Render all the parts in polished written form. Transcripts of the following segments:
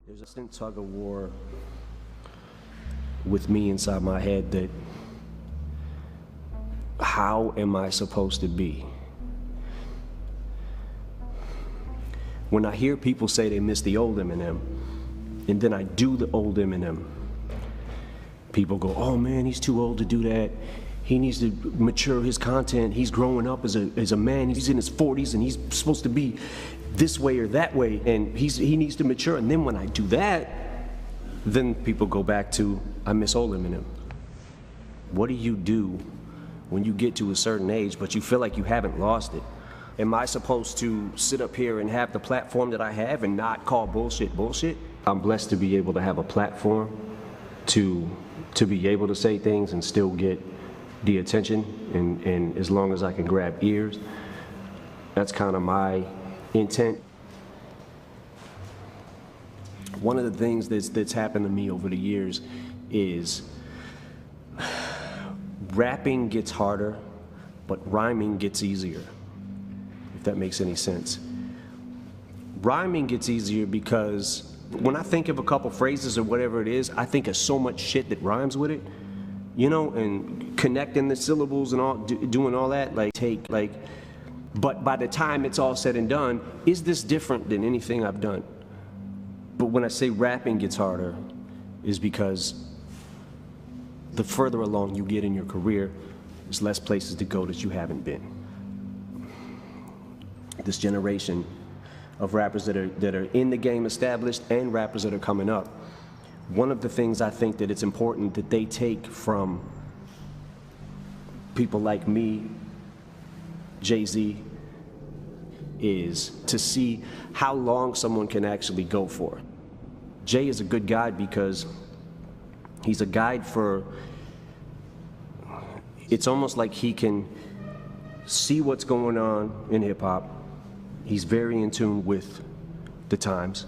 There's a constant tug of war with me inside my head that how am I supposed to be? When I hear people say they miss the old Eminem, and then I do the old Eminem, people go, oh man, he's too old to do that. He needs to mature his content. He's growing up as a man. He's in his 40s and he's supposed to be this way or that way, and he needs to mature. And then when I do that, then people go back to, I miss old Eminem. What do you do when you get to a certain age but you feel like you haven't lost it? Am I supposed to sit up here and have the platform that I have and not call bullshit bullshit? I'm blessed to be able to have a platform to be able to say things and still get the attention, and as long as I can grab ears, that's kind of my intent. One of the things that's happened to me over the years is rapping gets harder, but rhyming gets easier, if that makes any sense. Rhyming gets easier because when I think of a couple phrases or whatever it is, I think of so much shit that rhymes with it, you know, and connecting the syllables and all, doing all that, but by the time it's all said and done, is this different than anything I've done? But when I say rapping gets harder, is because the further along you get in your career, there's less places to go that you haven't been. This generation of rappers that are in the game established and rappers that are coming up, one of the things I think that it's important that they take from people like me, Jay-Z, is to see how long someone can actually go for. Jay is a good guide because he's a guide for, it's almost like he can see what's going on in hip-hop. He's very in tune with the times,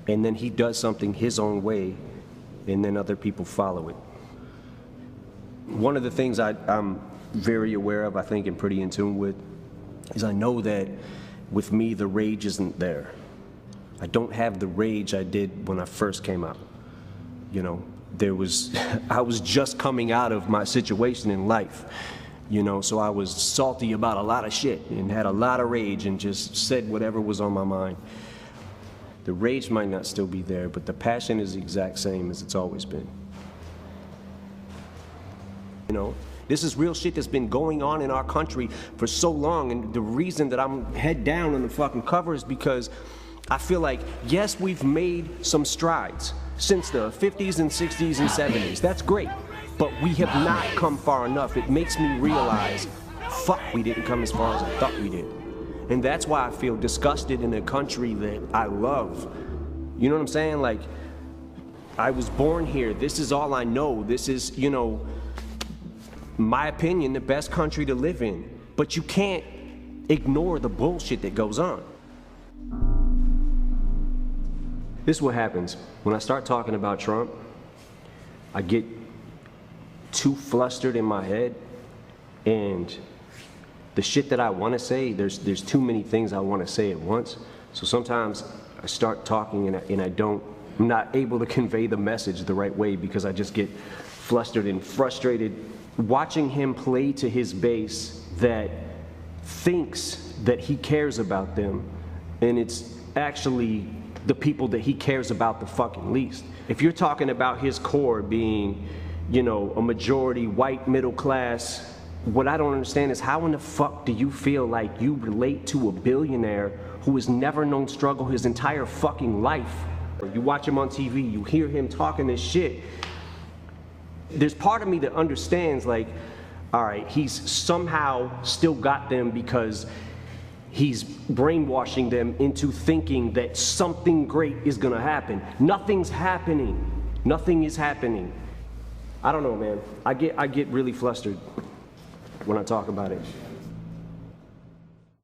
and then he does something his own way, and then other people follow it. One of the things I'm very aware of, I think, and pretty in tune with, is I know that with me, the rage isn't there. I don't have the rage I did when I first came out. You know, I was just coming out of my situation in life, you know, so I was salty about a lot of shit and had a lot of rage and just said whatever was on my mind. The rage might not still be there, but the passion is the exact same as it's always been. You know, this is real shit that's been going on in our country for so long, and the reason that I'm head down on the fucking cover is because I feel like, yes, we've made some strides since the 50s and 60s and 70s. That's great, but we have not come far enough. It makes me realize, fuck, we didn't come as far as I thought we did. And that's why I feel disgusted in a country that I love. You know what I'm saying? Like, I was born here. This is all I know. This is, you know, my opinion, the best country to live in. But you can't ignore the bullshit that goes on. This is what happens. When I start talking about Trump, I get too flustered in my head, and the shit that I want to say, there's too many things I want to say at once. So sometimes I start talking and I'm not able to convey the message the right way because I just get flustered and frustrated. Watching him play to his base that thinks that he cares about them, and it's actually the people that he cares about the fucking least. If you're talking about his core being, you know, a majority white middle class, what I don't understand is how in the fuck do you feel like you relate to a billionaire who has never known struggle his entire fucking life? You watch him on TV, you hear him talking this shit. There's part of me that understands, like, all right, he's somehow still got them because he's brainwashing them into thinking that something great is gonna happen. Nothing's happening. Nothing is happening. I don't know, man. I get really flustered when I talk about it.